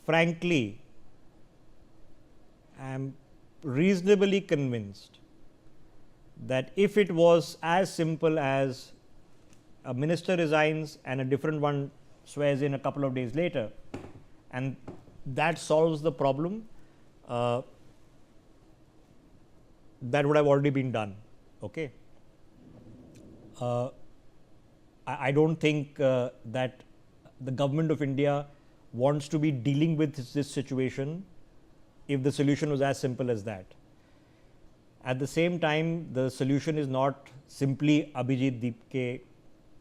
frankly, am reasonably convinced that if it was as simple as a minister resigns and a different one swears in a couple of days later, and that solves the problem, that would have already been done. Okay. I don't think that the government of India wants to be dealing with this situation if the solution was as simple as that. At the same time, the solution is not simply Abhijit Deep ke.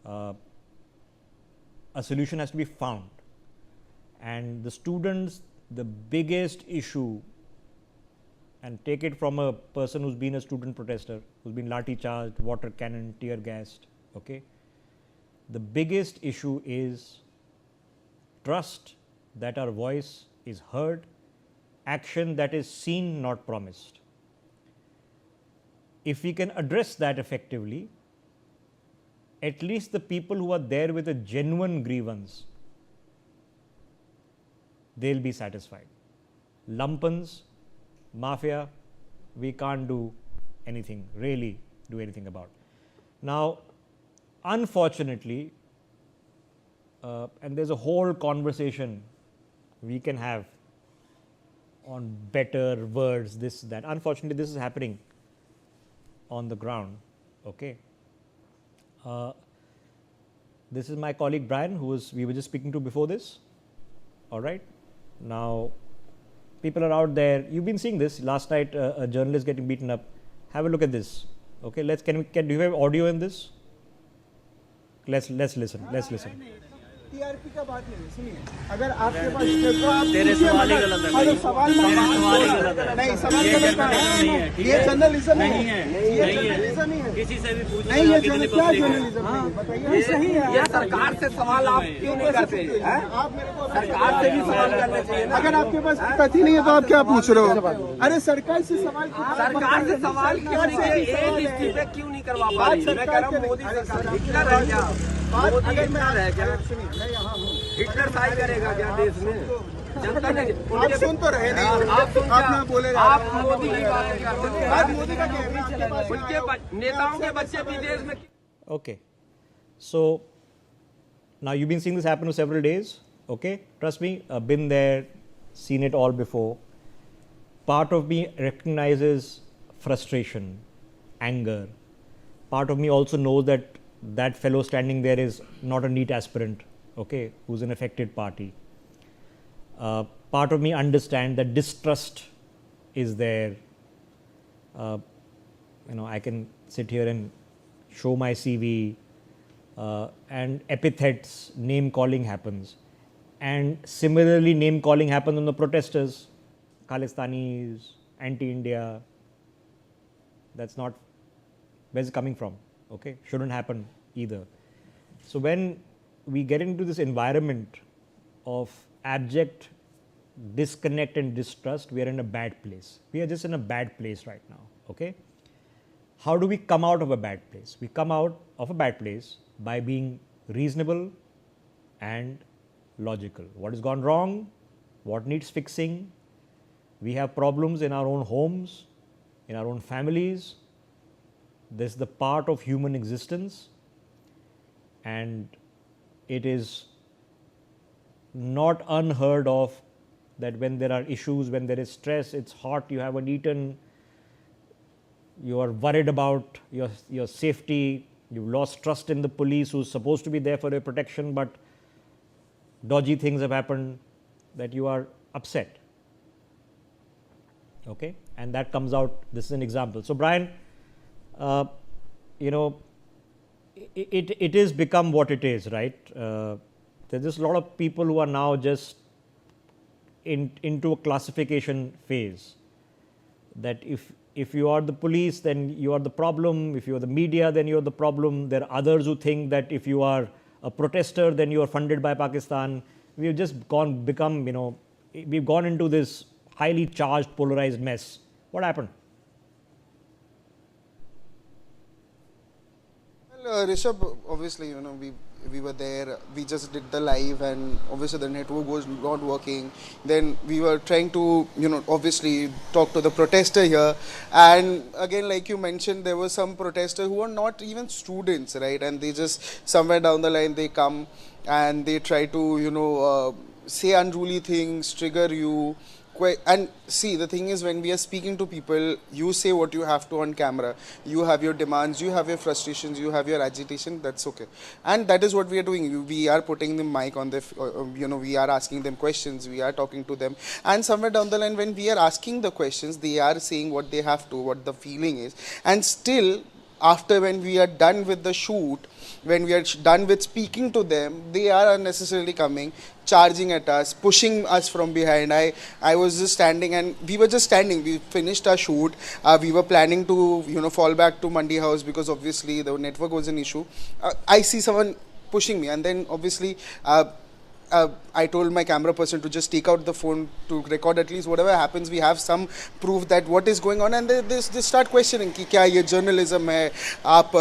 A solution has to be found. And the students, the biggest issue, and take it from a person who's been a student protester, who's been lathi charged, water cannon, tear gassed, okay. The biggest issue is trust that our voice is heard, action that is seen, not promised. If we can address that effectively, at least the people who are there with a genuine grievance, they'll be satisfied. Lumpens, mafia, we can't do anything, really do anything about. Now, unfortunately, and there's a whole conversation we can have on better words, this, that. Unfortunately, this is happening on the ground. Okay. This is my colleague Brian, we were just speaking to before this. All right. Now, people are out there. You've been seeing this. Last night, a journalist getting beaten up. Have a look at this. Okay. Do you have audio in this? Let's listen. Let's listen. TRP का बात नहीं, सुनिए, अगर आपके पास तो आप तेरे सवाल ही गलत है, सवाल नहीं, सवाल गलत नहीं है, ये जर्नलिज्म नहीं है, ये जर्नलिज्म नहीं है, किसी से भी पूछ नहीं, ये क्या जर्नलिज्म है, बताइए, सही है, ये सरकार से सवाल आप क्यों नहीं करते हैं? आप मेरे को सरकार से भी सवाल करने चाहिए ना। अगर आपके पास कथी नहीं है तो आप क्या पूछ रहे हो? अरे सरकार से सवाल क्यों नहीं किए? एक इस्तीफे क्यों नहीं करवा पा रही? मैं कह रहा हूँ मोदी सरकार हिटलर है क्या? मोदी हिटलर है क्या? मैं यहाँ हूँ, हिटलर शाही करेगा क्या देश में? जनता ने आप सुन तो रहे नहीं, आप ना बोले, आप मोदी की बात करते हैं, आप मोदी का कह रहे हैं, उनके नेताओं के बच्चे विदेश में. Okay, so now you've been seeing this happen for several days. Okay, trust me, I've been there, seen it all before. Part of me recognizes frustration, anger. Part of me also knows that that fellow standing there is not a NEET aspirant, okay, who's an affected party. Part of me understands that distrust is there. I can sit here and show my CV, and epithets, name calling happens. And similarly, name calling happens on the protesters, Khalistanis, anti-India. That's not, where's it coming from? Okay, shouldn't happen either. So when we get into this environment of abject disconnect and distrust, we are in a bad place. We are just in a bad place right now. Okay. How do we come out of a bad place? We come out of a bad place by being reasonable and logical. What has gone wrong? What needs fixing? We have problems in our own homes, in our own families. This is the part of human existence, and it is not unheard of that when there are issues, when there is stress, it's hot, you haven't eaten, you are worried about your safety, you've lost trust in the police who's supposed to be there for your protection, but dodgy things have happened, that you are upset. Okay, and that comes out, this is an example. So Brian, it is become what it is, right? There's just a lot of people who are now just into a classification phase, that if you are the police, then you are the problem. If you are the media, then you are the problem. There are others who think that if you are a protester, then you are funded by Pakistan. We've just we've gone into this highly charged, polarized mess. What happened? Rishabh, obviously, we were there, we just did the live, and obviously the network was not working. Then we were trying to, obviously talk to the protester here, and again, like you mentioned, there were some protesters who are not even students, right? And they just, somewhere down the line, they come and they try to, say unruly things, trigger you. And see, the thing is, when we are speaking to people, you say what you have to on camera. You have your demands, you have your frustrations, you have your agitation. That's okay, and that is what we are doing. We are putting the mic on the, we are asking them questions. We are talking to them, and somewhere down the line, when we are asking the questions, they are saying what they have to, what the feeling is, and still, after when we are done with the shoot, when we are done with speaking to them, they are unnecessarily coming, charging at us, pushing us from behind. I was just standing, and we were just standing. We finished our shoot. We were planning to, fall back to Mandi House because obviously the network was an issue. I see someone pushing me, and then obviously I told my camera person to just take out the phone to record at least whatever happens. We have some proof that what is going on, and they start questioning कि क्या ये journalism है, आप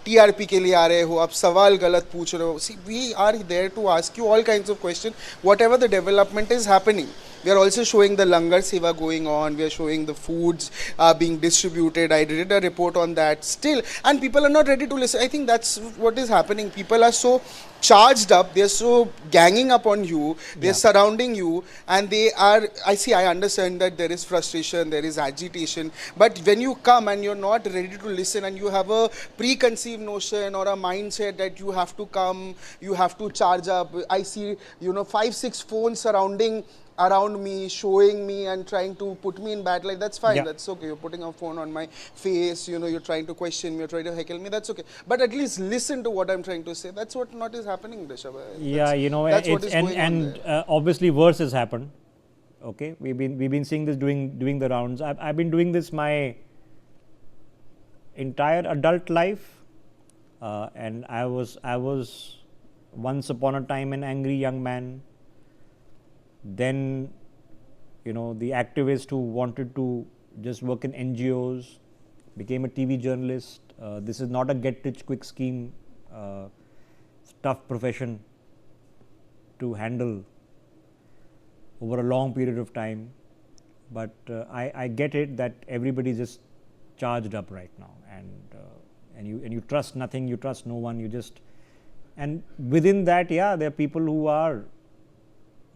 TRP के लिए आ रहे हो, आप सवाल गलत पूछ रहे हो. See, we are there to ask you all kinds of questions, whatever the development is happening. We are also showing the langar seva going on. We are showing the foods being distributed. I did a report on that still, and people are not ready to listen. I think that's what is happening. People are so charged up, they're so ganging up on you, they're surrounding you, and they are, I understand that there is frustration, there is agitation, but when you come and you're not ready to listen, and you have a preconceived notion or a mindset that you have to come, you have to charge up. I see, 5-6 phones surrounding around me, showing me and trying to put me in bad light. That's fine, that's okay. You're putting a phone on my face, you're trying to question me, you're trying to heckle me, that's okay. But at least listen to what I'm trying to say. That's what not is happening, Rishabh. That's what is going on there. Obviously worse has happened. Okay, we've been seeing this doing the rounds. I've been doing this my entire adult life, and I was once upon a time an angry young man. Then, the activist who wanted to just work in NGOs, became a TV journalist. This is not a get-rich-quick scheme. It's a tough profession to handle over a long period of time. But I get it that everybody's just charged up right now, and you trust nothing, you trust no one, and within that, there are people who are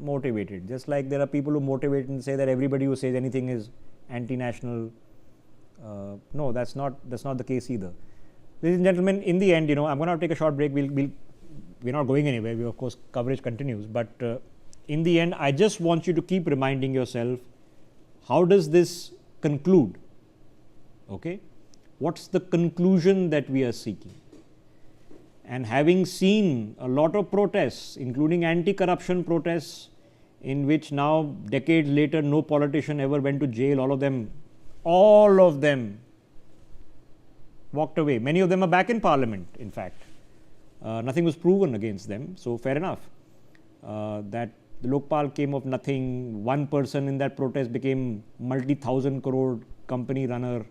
motivated, just like there are people who motivate and say that everybody who says anything is anti-national. No, that's not the case either. Ladies and gentlemen, in the end, I'm going to take a short break. We're not going anywhere. Of course, coverage continues, but in the end, I just want you to keep reminding yourself, how does this conclude? Okay, what's the conclusion that we are seeking? And having seen a lot of protests, including anti-corruption protests, in which now, decades later, no politician ever went to jail, all of them walked away. Many of them are back in parliament, in fact. Nothing was proven against them, so fair enough. That the Lokpal came of nothing. One person in that protest became multi-thousand crore company runner,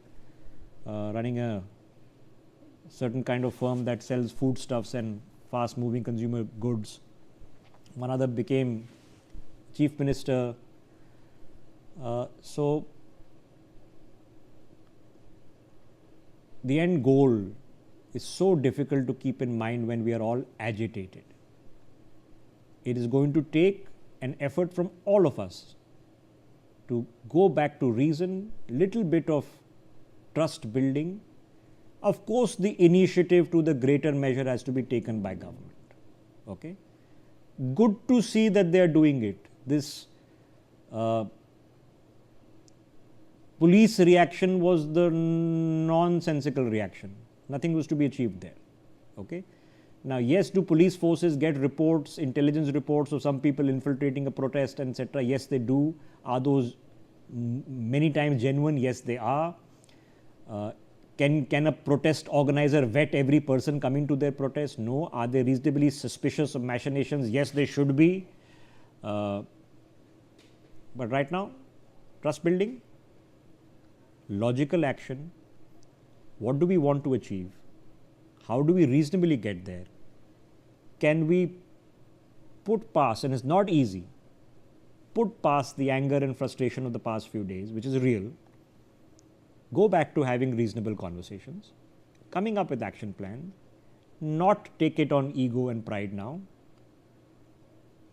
running a certain kind of firm that sells foodstuffs and fast-moving consumer goods. One other became chief minister. So the end goal is so difficult to keep in mind when we are all agitated. It is going to take an effort from all of us to go back to reason, little bit of trust building. Of course, the initiative to the greater measure has to be taken by government. Okay, good to see that they are doing it. This police reaction was the nonsensical reaction. Nothing was to be achieved there. Okay. Now, yes, do police forces get reports, intelligence reports of some people infiltrating a protest, etc.? Yes, they do. Are those many times genuine? Yes, they are. Can a protest organizer vet every person coming to their protest? No. Are they reasonably suspicious of machinations? Yes, they should be. But right now, trust building, logical action, what do we want to achieve? How do we reasonably get there? can we put past, and it's not easy, put past the anger and frustration of the past few days, which is real, go back to having reasonable conversations, coming up with action plans, not take it on ego and pride now.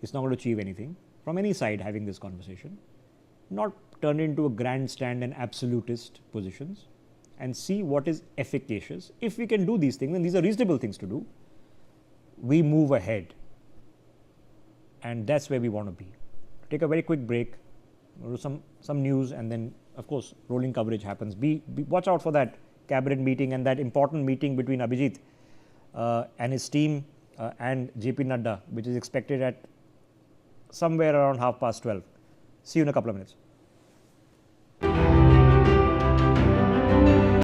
It's not going to achieve anything from any side having this conversation, not turn it into a grandstand and absolutist positions, and see what is efficacious. If we can do these things, and these are reasonable things to do, we move ahead, and that's where we want to be. Take a very quick break, go to some news, and then of course rolling coverage happens. Watch out for that cabinet meeting and that important meeting between Abhijit and his team and JP Nadda, which is expected at somewhere around 12:30. See you in a couple of minutes.